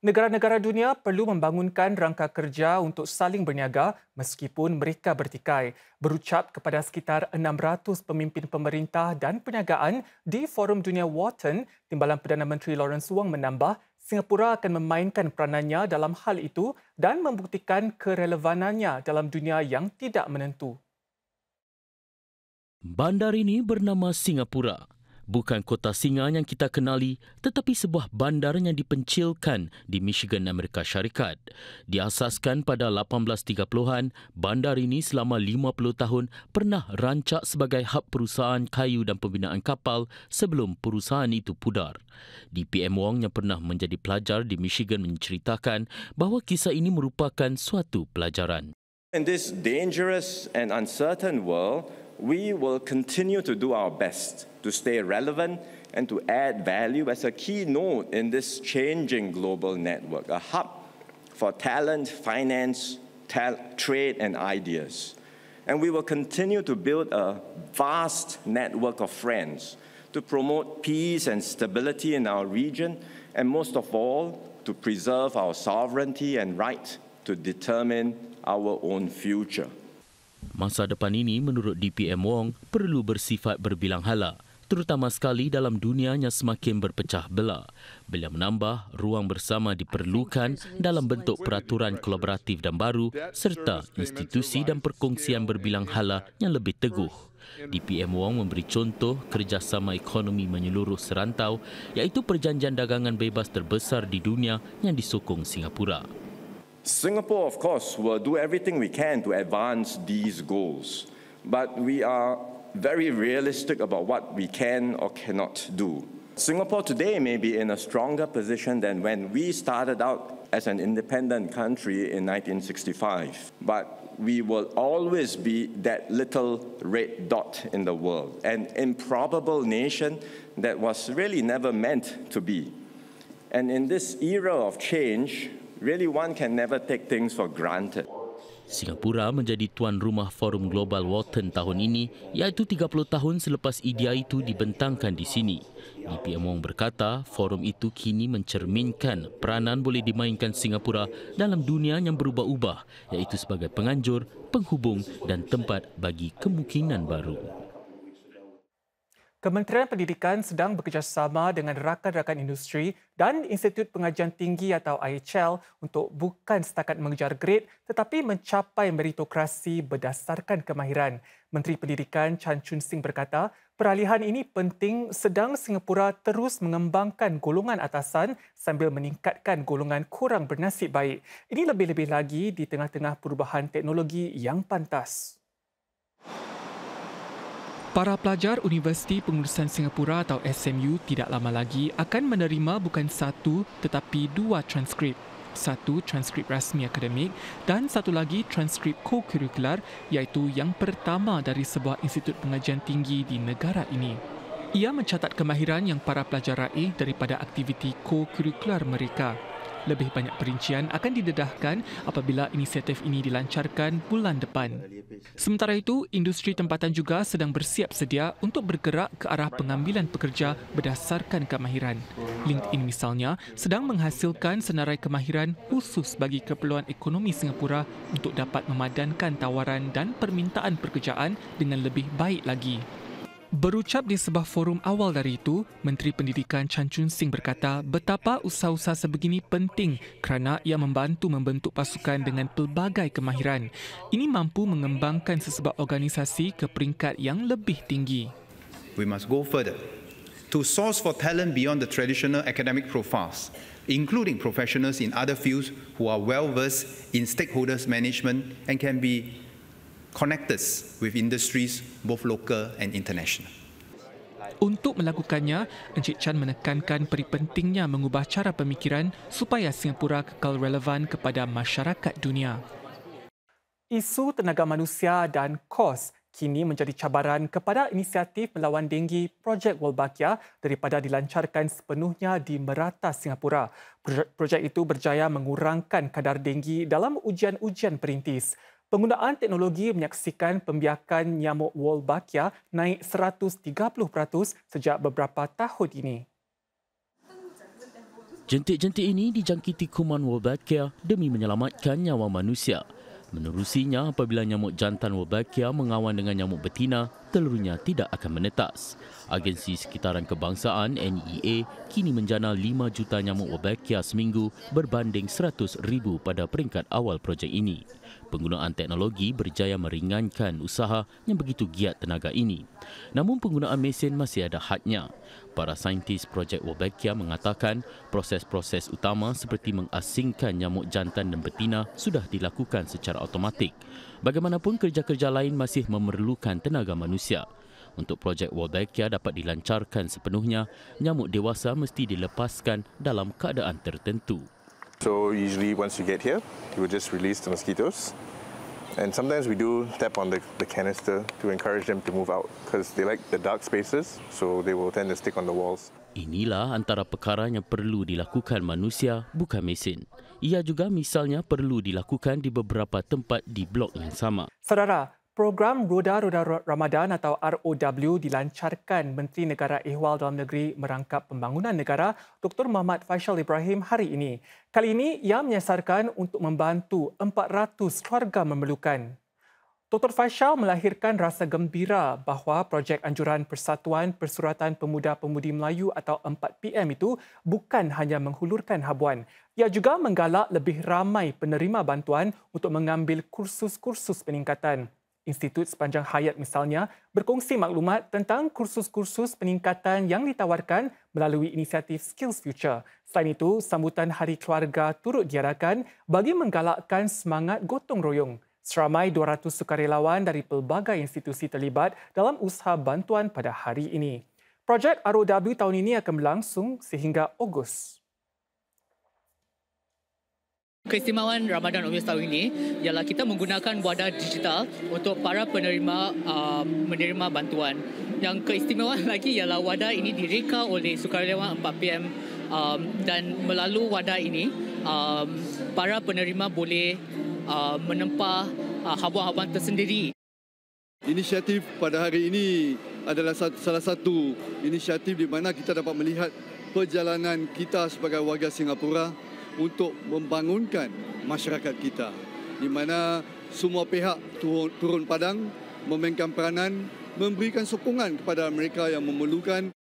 Negara-negara dunia perlu membangunkan rangka kerja untuk saling berniaga meskipun mereka bertikai. Berucap kepada sekitar 600 pemimpin pemerintah dan perniagaan di Forum Dunia Wharton, Timbalan Perdana Menteri Lawrence Wong menambah Singapura akan memainkan peranannya dalam hal itu dan membuktikan kerelevanannya dalam dunia yang tidak menentu. Bandar ini bernama Singapura. Bukan kota singa yang kita kenali, tetapi sebuah bandar yang dipencilkan di Michigan, Amerika Syarikat. Diasaskan pada 1830-an, bandar ini selama 50 tahun pernah rancak sebagai hub perusahaan kayu dan pembinaan kapal sebelum perusahaan itu pudar. DPM Wong yang pernah menjadi pelajar di Michigan menceritakan bahawa kisah ini merupakan suatu pelajaran. In this dangerous and uncertain world, we will continue to do our best to stay relevant and to add value as a key node in this changing global network, a hub for talent, finance, trade and ideas. And we will continue to build a vast network of friends to promote peace and stability in our region, and most of all, to preserve our sovereignty and right to determine our own future. Masa depan ini menurut DPM Wong perlu bersifat berbilang hala, terutama sekali dalam dunia yang semakin berpecah belah. Beliau menambah ruang bersama diperlukan dalam bentuk peraturan kolaboratif dan baru serta institusi dan perkongsian berbilang hala yang lebih teguh. DPM Wong memberi contoh kerjasama ekonomi menyeluruh serantau iaitu perjanjian dagangan bebas terbesar di dunia yang disokong Singapura. Singapore, of course, will do everything we can to advance these goals, but we are very realistic about what we can or cannot do. Singapore today may be in a stronger position than when we started out as an independent country in 1965, but we will always be that little red dot in the world, an improbable nation that was really never meant to be. And in this era of change, really one can never take things for granted. Singapura menjadi tuan rumah Forum Global Wharton tahun ini iaitu 30 tahun selepas idea itu dibentangkan di sini. DPM Wong berkata forum itu kini mencerminkan peranan boleh dimainkan Singapura dalam dunia yang berubah-ubah iaitu sebagai penganjur, penghubung dan tempat bagi kemungkinan baru. Kementerian Pendidikan sedang bekerjasama dengan rakan-rakan industri dan Institut Pengajian Tinggi atau IHL untuk bukan setakat mengejar grade tetapi mencapai meritokrasi berdasarkan kemahiran. Menteri Pendidikan Chan Chun Sing berkata, peralihan ini penting sedang Singapura terus mengembangkan golongan atasan sambil meningkatkan golongan kurang bernasib baik. Ini lebih-lebih lagi di tengah-tengah perubahan teknologi yang pantas. Para pelajar Universiti Pengurusan Singapura atau SMU tidak lama lagi akan menerima bukan satu tetapi dua transkrip. Satu transkrip rasmi akademik dan satu lagi transkrip co-curricular iaitu yang pertama dari sebuah institut pengajian tinggi di negara ini. Ia mencatat kemahiran yang para pelajar raih daripada aktiviti co-curricular mereka. Lebih banyak perincian akan didedahkan apabila inisiatif ini dilancarkan bulan depan. Sementara itu, industri tempatan juga sedang bersiap sedia untuk bergerak ke arah pengambilan pekerja berdasarkan kemahiran. LinkedIn misalnya sedang menghasilkan senarai kemahiran khusus bagi keperluan ekonomi Singapura untuk dapat memadankan tawaran dan permintaan pekerjaan dengan lebih baik lagi. Berucap di sebuah forum awal dari itu, Menteri Pendidikan Chan Chun Sing berkata betapa usaha-usaha sebegini penting kerana ia membantu membentuk pasukan dengan pelbagai kemahiran. Ini mampu mengembangkan sesebuah organisasi ke peringkat yang lebih tinggi. We must go further to source for talent beyond the traditional academic profiles, including professionals in other fields who are well-versed in stakeholders management and can be connected with industries both local and international. Untuk melakukannya, Encik Chan menekankan peri pentingnya mengubah cara pemikiran supaya Singapura kekal relevan kepada masyarakat dunia. Isu tenaga manusia dan kos kini menjadi cabaran kepada inisiatif melawan denggi Projek Wolbachia daripada dilancarkan sepenuhnya di merata Singapura. Projek itu berjaya mengurangkan kadar denggi dalam ujian-ujian perintis. Penggunaan teknologi menyaksikan pembiakan nyamuk Wolbachia naik 130% sejak beberapa tahun ini. Jentik-jentik ini dijangkiti kuman Wolbachia demi menyelamatkan nyawa manusia. Menerusinya, apabila nyamuk jantan Wolbachia mengawan dengan nyamuk betina, telurnya tidak akan menetas. Agensi Sekitaran Kebangsaan NEA kini menjana 5 juta nyamuk Wolbachia seminggu berbanding 100,000 pada peringkat awal projek ini. Penggunaan teknologi berjaya meringankan usaha yang begitu giat tenaga ini. Namun penggunaan mesin masih ada hadnya. Para saintis projek Wolbachia mengatakan proses-proses utama seperti mengasingkan nyamuk jantan dan betina sudah dilakukan secara automatik. Bagaimanapun kerja-kerja lain masih memerlukan tenaga manusia. Untuk projek Wolbachia dapat dilancarkan sepenuhnya, nyamuk dewasa mesti dilepaskan dalam keadaan tertentu. So usually once you get here, you will just release the mosquitoes. And sometimes we do tap on the canister to encourage them to move out because they like the dark spaces, so they will tend to stick on the walls. Inilah antara perkara yang perlu dilakukan manusia, bukan mesin. Ia juga misalnya perlu dilakukan di beberapa tempat di blok yang sama. Saudara, program Roda-Roda Ramadan atau ROW dilancarkan Menteri Negara Ehwal Dalam Negeri Merangkap Pembangunan Negara Dr. Muhammad Faisal Ibrahim hari ini. Kali ini ia menyasarkan untuk membantu 400 keluarga memerlukan. Dr. Faisal melahirkan rasa gembira bahawa projek anjuran Persatuan Persuratan Pemuda-Pemudi Melayu atau 4PM itu bukan hanya menghulurkan habuan. Ia juga menggalak lebih ramai penerima bantuan untuk mengambil kursus-kursus peningkatan. Institut Sepanjang Hayat misalnya berkongsi maklumat tentang kursus-kursus peningkatan yang ditawarkan melalui inisiatif Skills Future. Selain itu, sambutan Hari Keluarga turut diadakan bagi menggalakkan semangat gotong royong. Seramai 200 sukarelawan dari pelbagai institusi terlibat dalam usaha bantuan pada hari ini. Projek ROW tahun ini akan berlangsung sehingga Ogos. Keistimewaan Ramadan Obvious tahun ini ialah kita menggunakan wadah digital untuk para penerima menerima bantuan. Yang keistimewaan lagi ialah wadah ini direka oleh sukarelawan 4PM dan melalui wadah ini para penerima boleh menempah habuan-habuan tersendiri. Inisiatif pada hari ini adalah salah satu inisiatif di mana kita dapat melihat perjalanan kita sebagai warga Singapura untuk membangunkan masyarakat kita, di mana semua pihak turun padang, memainkan peranan, memberikan sokongan kepada mereka yang memerlukan.